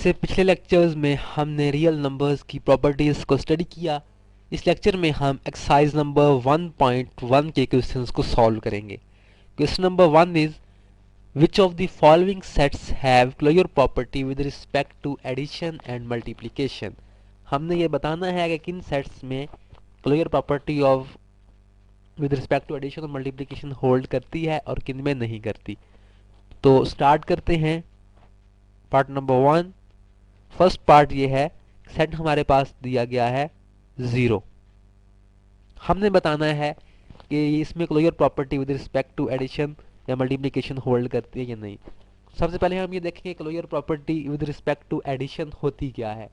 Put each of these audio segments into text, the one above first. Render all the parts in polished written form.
इससे पिछले लेक्चर्स में हमने रियल नंबर्स की प्रॉपर्टीज को स्टडी किया। इस लेक्चर में हम एक्सरसाइज नंबर 1.1 के क्वेश्चंस को सॉल्व करेंगे। Question number 1 is which of the following sets have closure property with respect to addition and multiplication. हमने ये बताना है कि किन सेट्स में closure property of with respect to addition और मल्टीप्लिकेशन होल्ड करती है और किन में नहीं करती। तो स्टार्ट करते हैं पार्ट नंबर 1। फर्स्ट पार्ट ये है, सेट हमारे पास दिया गया है 0। हमने बताना है कि इसमें closure property with respect to addition या मल्टीप्लिकेशन होल्ड करती है या नहीं। सबसे पहले हम ये देखेंगे closure property with respect to addition होती क्या है,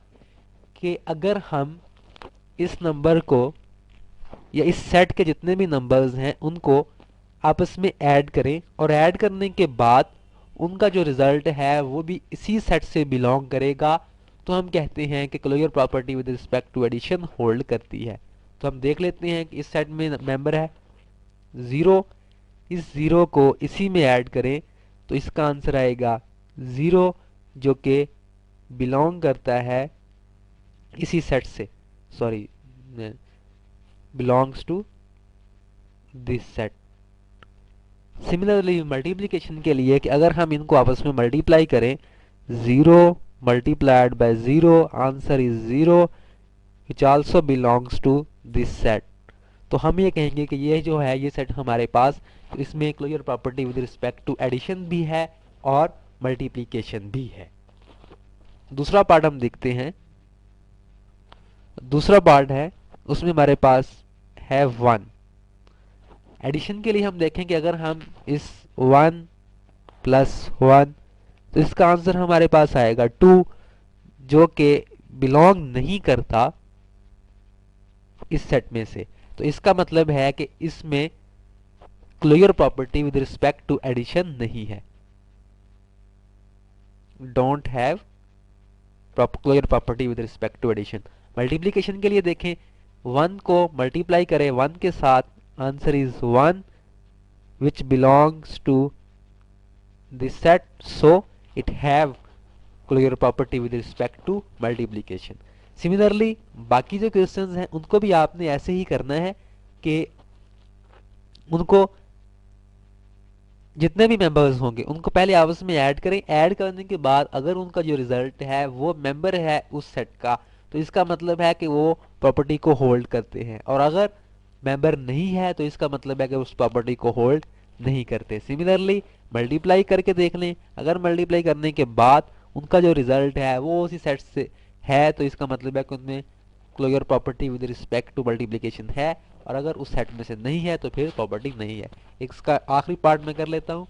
कि अगर हम इस नंबर को या इस सेट के जितने भी नंबर्स हैं उनको आपस में ऐड करें और ऐड करने के बाद उनका जो रिजल्ट है वो भी इसी सेट से बिलोंग करेगा, तो हम कहते हैं कि closure property with respect to addition hold करती है। तो हम देख लेते हैं कि इस सेट में मेंबर है 0, इस 0 को इसी में ऐड करें तो इसका आंसर आएगा 0, जो कि बिलोंग करता है इसी सेट से, sorry belongs to this set. Similarly multiplication के लिए कि अगर हम इनको आपस में मल्टीप्लाई करें 0 multiplied by 0 answer is 0 which also belongs to this set. तो हम ये कहेंगे कि ये जो है ये सेट हमारे पास, तो इसमें closure property with respect to addition भी है और मल्टीप्लिकेशन भी है। दूसरा पार्ट हम देखते हैं। दूसरा पार्ट है उसमें हमारे पास है 1। एडिशन के लिए हम देखें कि अगर हम इस 1 प्लस 1 तो इसका आंसर हमारे पास आएगा 2, जो कि बिलोंग नहीं करता इस सेट में से। तो इसका मतलब है कि इसमें closure property with respect to addition नहीं है, don't have closure property with respect to addition. Multiplication के लिए देखें, 1 को मल्टीप्लाई करें 1 के साथ, answer is 1 which belongs to this set, so it have closure property with respect to multiplication. Similarly बाकी जो क्वेश्चंस हैं उनको भी आपने ऐसे ही करना है कि उनको जितने भी मेंबर्स होंगे उनको पहले आपस में ऐड करें। ऐड करने के बाद अगर उनका जो रिजल्ट है वो मेंबर है उस सेट का, तो इसका मतलब है कि वो प्रॉपर्टी को होल्ड करते हैं, और अगर मेंबर नहीं है तो इसका मतलब है कि उस प्रॉपर्टी को होल्ड नहीं करते। सिमिलरली मल्टीप्लाई करके देख लें, अगर मल्टीप्लाई करने के बाद उनका जो रिजल्ट है वो उसी सेट से है तो इसका मतलब है कि उनमें closure property with respect to multiplication है, और अगर उस सेट में से नहीं है तो फिर प्रॉपर्टी नहीं है। इसका आखिरी पार्ट में कर लेता हूँ,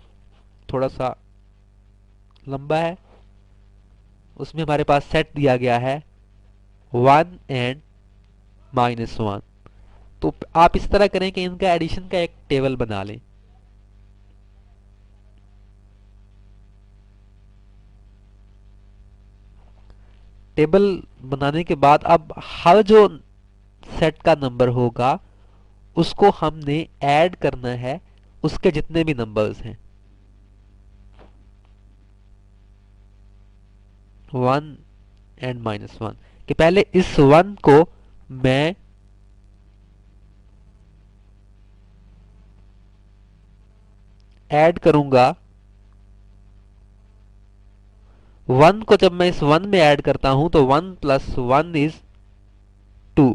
थोड़ा सा लंबा है। उसमें हमारे पास सेट दिया गया है 1 एंड -1। तो आप इस तरह करें कि इनका एडिशन का एक टेबल बना लें। टेबल बनाने के बाद अब हर जो सेट का नंबर होगा उसको हमने ऐड करना है उसके जितने भी नंबर्स हैं, 1 एंड -1, कि पहले इस 1 को मैं ऐड करूंगा। 1 को जब मैं इस 1 में ऐड करता हूं तो 1 प्लस 1 इज 2,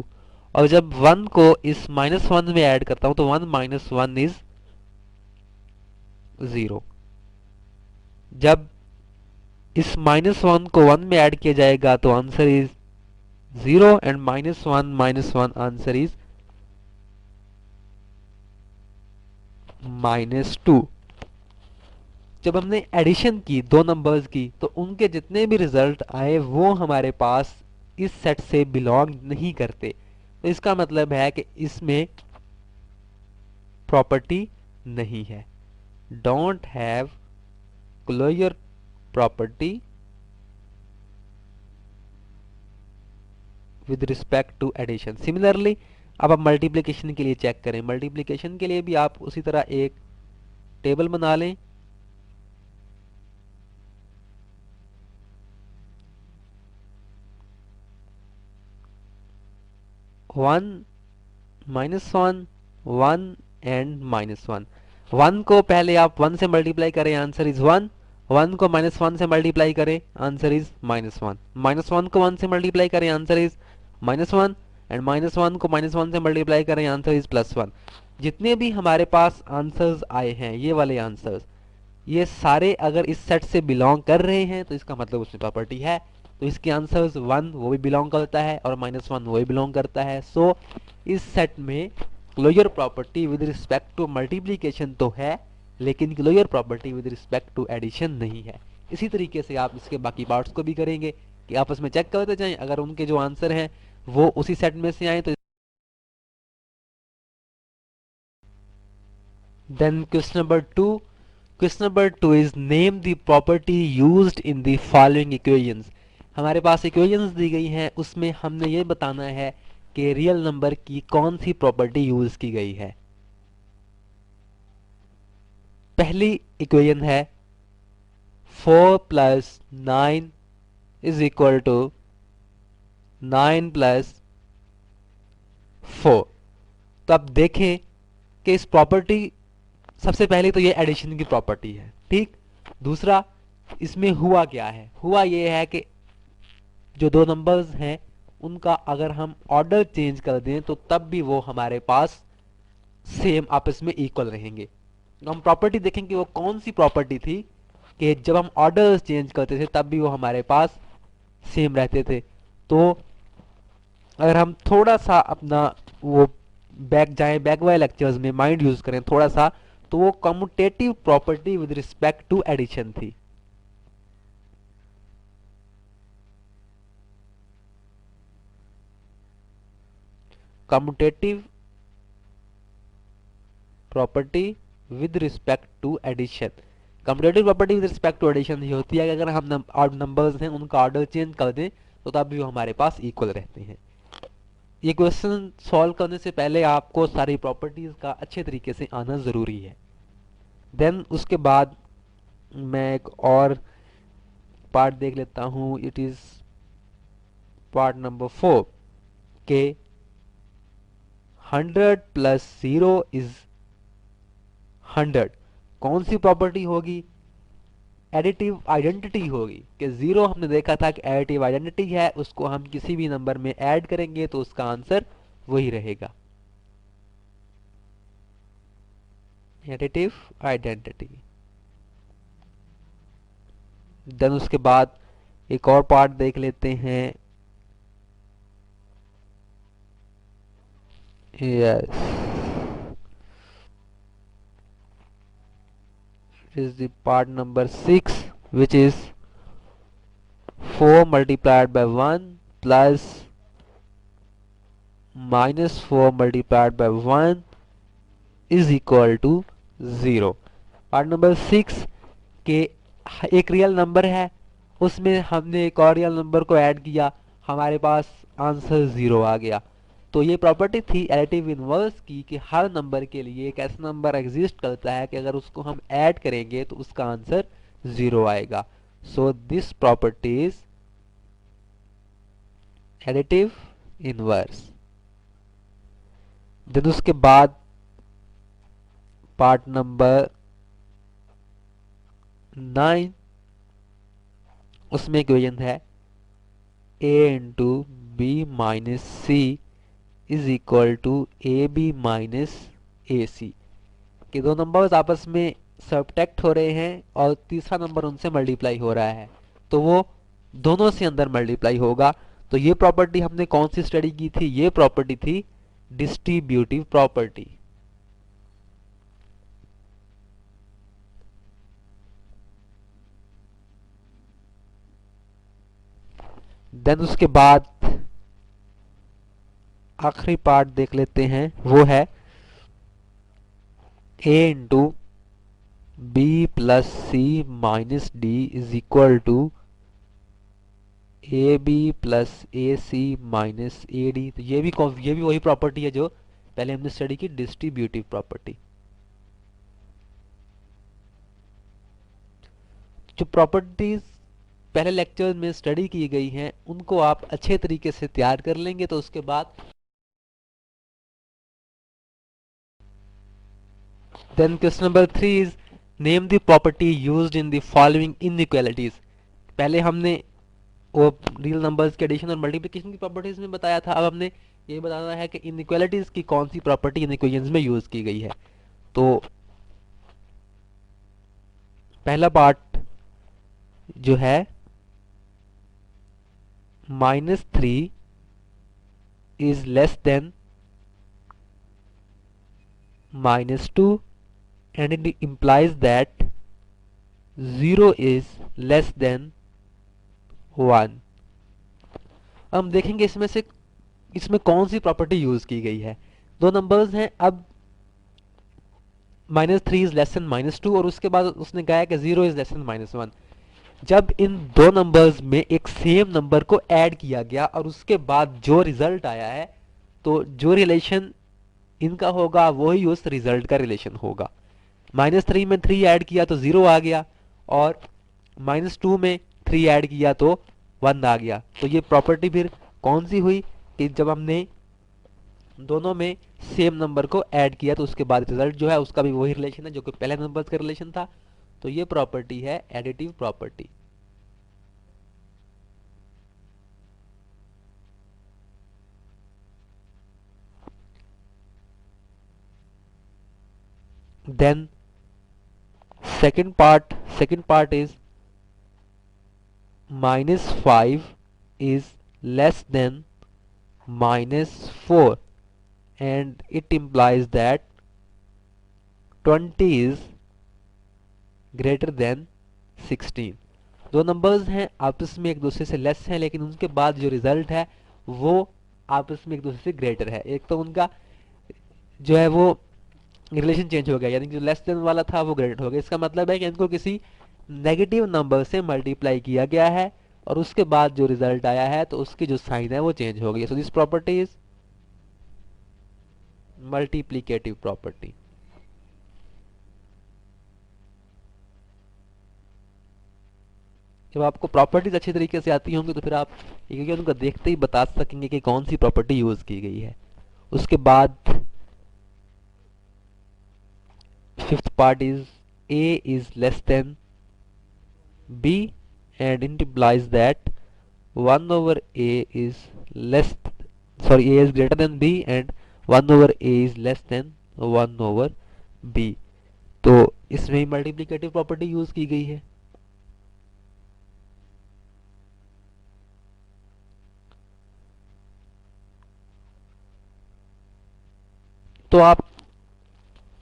और जब 1 को इस -1 में ऐड करता हूं तो 1 माइनस 1 इज 0। जब इस -1 को 1 में ऐड किया जाएगा तो answer is 0 and -1 answer is -2। जब हमने एडिशन की दो नंबर्स की तो उनके जितने भी रिजल्ट आए वो हमारे पास इस सेट से बिलोंग नहीं करते, तो इसका मतलब है कि इसमें प्रॉपर्टी नहीं है, don't have closure property with respect to addition. Similarly अब आप मल्टीप्लिकेशन के लिए चेक करें। मल्टीप्लिकेशन के लिए भी आप उसी तरह एक टेबल बना लें। 1 -1 1 एंड -1। 1 को पहले आप 1 से मल्टीप्लाई करें, आंसर इज 1। 1 को -1 से मल्टीप्लाई करें, आंसर इज -1। -1 को 1 से मल्टीप्लाई करें, आंसर इज -1 एंड -1 को -1 से मल्टीप्लाई करें, आंसर इज +1। जितने भी हमारे पास आंसर्स आए हैं, ये वाले आंसर्स, ये सारे अगर इस सेट से बिलोंग कर रहे हैं तो इसका मतलब उसमें प्रॉपर्टी है। तो इसके आंसर्स 1 वो भी बिलोंग करता है और -1 वो भी बिलोंग करता है। सो इस सेट में closure property with respect to multiplication तो है, लेकिन closure property with respect to addition नहीं है। इसी तरीके से आप इसके बाकी पार्ट्स को भी करेंगे कि आपस में चेक करते जाएं, अगर उनके जो आंसर हैं वो उसी सेट में से आए तो। Then question number 2, question number 2 is name the property used in the following equations. हमारे पास इक्वेशंस दी गई हैं, उसमें हमने ये बताना है कि रियल नंबर की कौन सी प्रॉपर्टी यूज की गई है। पहली इक्वेशन है 4 + 9 इज इक्वल टू 9 + 4। तो आप देखें कि इस प्रॉपर्टी, सबसे पहले तो ये एडिशन की प्रॉपर्टी है, ठीक। दूसरा, इसमें हुआ क्या है, हुआ ये है कि जो दो नंबर्स हैं उनका अगर हम ऑर्डर चेंज कर दें तो तब भी वो हमारे पास सेम आपस में इक्वल रहेंगे। तो हम प्रॉपर्टी देखेंगे वो कौन सी प्रॉपर्टी थी कि जब हम ऑर्डर चेंज करते थे तब भी वो हमारे पास सेम रहते थे। तो अगर हम थोड़ा सा अपना वो बैक जाएं, बैक वाले लेक्चर्स में माइंड यूज करें थोड़ा सा, तो वो commutative property with respect to addition थी। Commutative property with respect to addition. Commutative property with respect to addition ये होती है कि अगर हम ऑड नंबर्स हैं उनका ऑर्डर चेंज कर दें तो तब भी वो हमारे पास इक्वल रहते हैं। ये क्वेश्चन सॉल्व करने से पहले आपको सारी प्रॉपर्टीज का अच्छे तरीके से आना ज़रूरी है। देन उसके बाद मैं एक और पार्ट देख लेता हूँ, इट इज़ पार्ट नंबर 4 के 100 + 0 इज 100। कौन सी प्रॉपर्टी होगी, एडिटिव आइडेंटिटी होगी कि 0 हमने देखा था कि एडिटिव आइडेंटिटी है, उसको हम किसी भी नंबर में ऐड करेंगे तो उसका आंसर वही रहेगा, एडिटिव आइडेंटिटी। देन उसके बाद एक और पार्ट देख लेते हैं, yes, is the part number 6 which is 4 multiplied by 1 plus -4 multiplied by 1 is equal to 0। Part number 6 के एक रियल नंबर है, उसमें हमने एक और रियल नंबर को ऐड किया, हमारे पास आंसर 0 आ गया। तो ये प्रॉपर्टी थी एडिटिव इनवर्स की कि हर नंबर के लिए एक ऐसा नंबर एग्जिस्ट करता है कि अगर उसको हम ऐड करेंगे तो उसका आंसर 0 आएगा। So this property is additive inverse. Then उसके बाद पार्ट नंबर 9, उसमें इक्वेशन है a into b minus c is equal to A b minus a c. कि दो नंबर्स आपस में सबट्रैक्ट हो रहे हैं और तीसरा नंबर उनसे मल्टीप्लाई हो रहा है, तो वो दोनों से अंदर मल्टीप्लाई होगा। तो ये प्रॉपर्टी हमने कौन सी स्टडी की थी, ये प्रॉपर्टी थी डिस्ट्रीब्यूटिव प्रॉपर्टी। देन उसके बाद आखिरी पार्ट देख लेते हैं, वो है a into B plus C minus D is equal to A B plus A C minus A D. तो ये भी वही प्रॉपर्टी है जो पहले हमने स्टडी की, डिस्ट्रीब्यूटिव प्रॉपर्टी। जो प्रॉपर्टीज पहले लेक्चर में स्टडी की गई हैं उनको आप अच्छे तरीके से तैयार कर लेंगे तो उसके बाद then question number 3 is name the property used in the following inequalities. पहले हमने वो रियल नंबर्स के एडिशन और मल्टीप्लिकेशन की प्रॉपर्टीज में बताया था, अब हमने ये बताना है कि इनइक्वालिटीज की कौन सी प्रॉपर्टी इन इक्वेशंस में यूज की गई है। तो पहला पार्ट जो है -3 is less than -2 and it implies that 0 is less than 1। हम देखेंगे इसमें कौन सी प्रॉपर्टी यूज की गई है। दो नंबर्स हैं, अब -3 इज लेस देन -2 और उसके बाद उसने कहा है कि 0 इज लेस देन -1। जब इन दो नंबर्स में एक सेम नंबर को ऐड किया गया और उसके बाद जो रिजल्ट आया है, तो जो रिलेशन इनका होगा वही उस रिजल्ट का रिलेशन होगा। -3 में 3 ऐड किया तो 0 आ गया और -2 में 3 ऐड किया तो 1 आ गया। तो ये प्रॉपर्टी फिर कौन सी हुई कि जब हमने दोनों में सेम नंबर को ऐड किया तो उसके बाद रिजल्ट जो है उसका भी वही रिलेशन है जो कि पहले नंबर का रिलेशन था। तो ये प्रॉपर्टी है additive property. Then second part is -5 is less than -4 and it implies that 20 is greater than 16। दो नंबर्स हैं आपस में एक दूसरे से लेस हैं, लेकिन उनके बाद जो रिजल्ट है वो आपस में एक दूसरे से ग्रेटर है। एक तो उनका जो है वो रिलेशन चेंज हो गया, यानी जो लेस देन वाला था वो ग्रेटर हो गया। इसका मतलब है कि इनको किसी नेगेटिव नंबर से मल्टीप्लाई किया गया है और उसके बाद जो रिजल्ट आया है तो उसकी जो साइन है वो चेंज हो गई। सो this property is multiplicative property. जब आपको प्रॉपर्टीज अच्छी तरीके से आती होंगी तो फिर आप एक उनको देखते ही बता सकेंगे कि कौन सी प्रॉपर्टी यूज की गई है। उसके बाद fifth part is a is less than b and it implies that 1 over a is less sorry a is greater than b and 1 over a is less than 1 over b। तो इसमें multiplicative property use की गई है। तो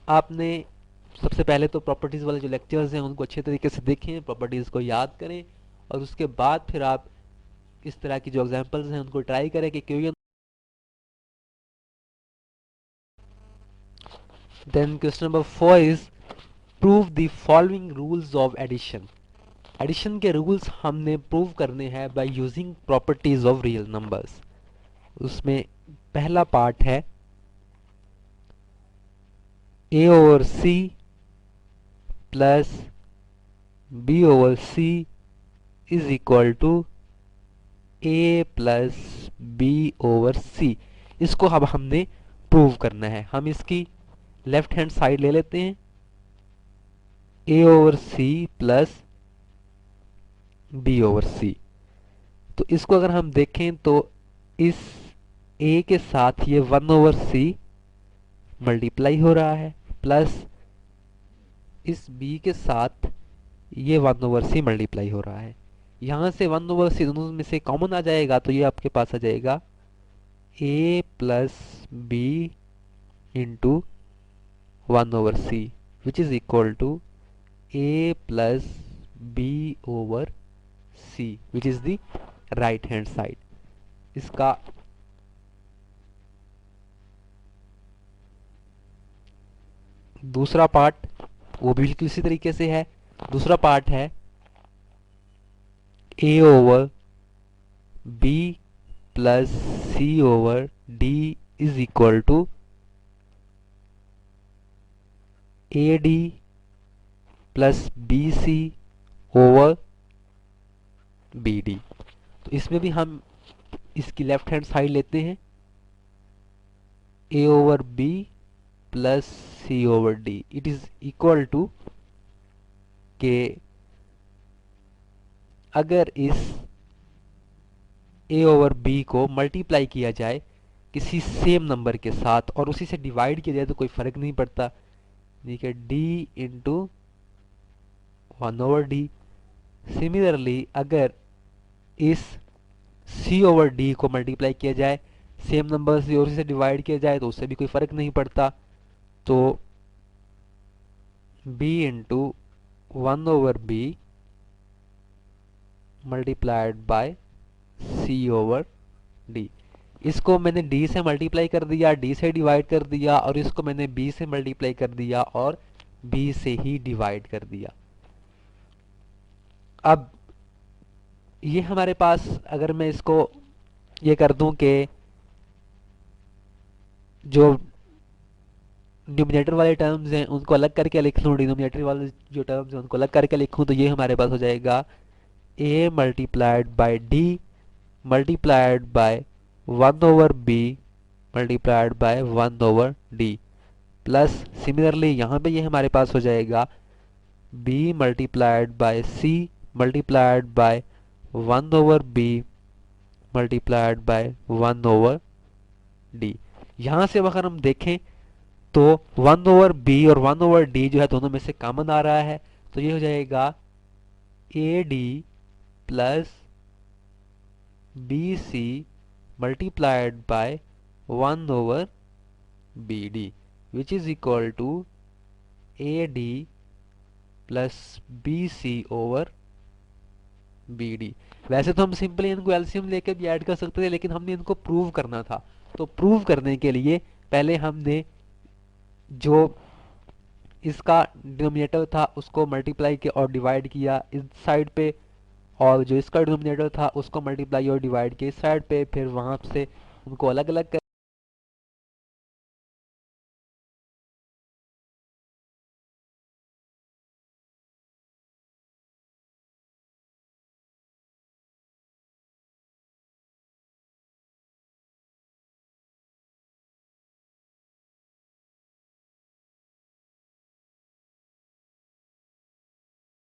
आपने सबसे पहले तो प्रॉपर्टीज वाले जो लेक्चर्स हैं उनको अच्छे तरीके से देखें, प्रॉपर्टीज को याद करें और उसके बाद फिर आप इस तरह की जो एग्जांपल्स हैं उनको ट्राई करें कि क्यों। Then question number 4 is prove the following rules of addition. Addition के रूल्स हमने प्रूव करने हैं by using properties of real numbers. उसमें पहला पार्ट है a over c plus b over c is equal to a plus b over c। इसको अब हमने प्रूव करना है। हम इसकी लेफ्ट हैंड साइड ले लेते हैं, a over c plus b over c। तो इसको अगर हम देखें तो इस a के साथ ये 1 over c मल्टीप्लाई हो रहा है प्लस इस b के साथ ये 1 over c मल्टीप्लाई हो रहा है। यहाँ से 1 over c दोनों में से कॉमन आ जाएगा तो ये आपके पास आ जाएगा a plus b into 1 over c which is equal to a plus b over c which is the right hand side. इसका दूसरा पार्ट वो भी बिल्कुल इसी तरीके से है। दूसरा पार्ट है a over b plus c over d is equal to A D plus B C over B D. तो इसमें भी हम इसकी लेफ्ट हैंड साइड लेते हैं, a over b plus C over D it is equal to के अगर इस ए ओवर बी को मल्टीप्लाई किया जाए किसी सेम नंबर के साथ और उसी से डिवाइड किया जाए तो कोई फर्क नहीं पड़ता, ठीक है, D into 1 over D. Similarly अगर इस सी ओवर डी को मल्टीप्लाई किया जाए सेम नंबर से और उसी से डिवाइड किया जाए तो उससे भी कोई फर्क नहीं पड़ता, तो B into 1 over B multiplied by C over D. इसको मैंने d से मल्टीप्लाई कर दिया, d से डिवाइड कर दिया, और इसको मैंने b से मल्टीप्लाई कर दिया और b से ही डिवाइड कर दिया। अब ये हमारे पास अगर मैं इसको ये कर दूं कि जो न्यूमिनेटर वाले टर्म्स हैं उनको अलग करके लिख लूँ, डिनोमिनेटर वाले जो टर्म्स हैं उनको अलग करके लिखूँ, तो ये हमारे पास हो जाएगा a multiplied by d multiplied by 1 over b multiplied by 1 over d plus similarly यहाँ पे ये हमारे पास हो जाएगा b multiplied by c multiplied by 1 over b multiplied by 1 over d। यहाँ से अगर हम देखें तो 1 ओवर b और 1 ओवर d जो है दोनों में से कॉमन आ रहा है, तो ये हो जाएगा A D plus B C multiplied by 1 over B D which is equal to A D plus B C over B D. वैसे तो हम सिंपली इनको एलसीएम लेके भी ऐड कर सकते थे, लेकिन हमने इनको प्रूव करना था, तो प्रूव करने के लिए पहले हमने जो इसका डिनोमिनेटर था उसको मल्टीप्लाई किया और डिवाइड किया इस साइड पे, और जो इसका डिनोमिनेटर था उसको मल्टीप्लाई और डिवाइड किया इस साइड पे, फिर वहां से उनको अलग अलग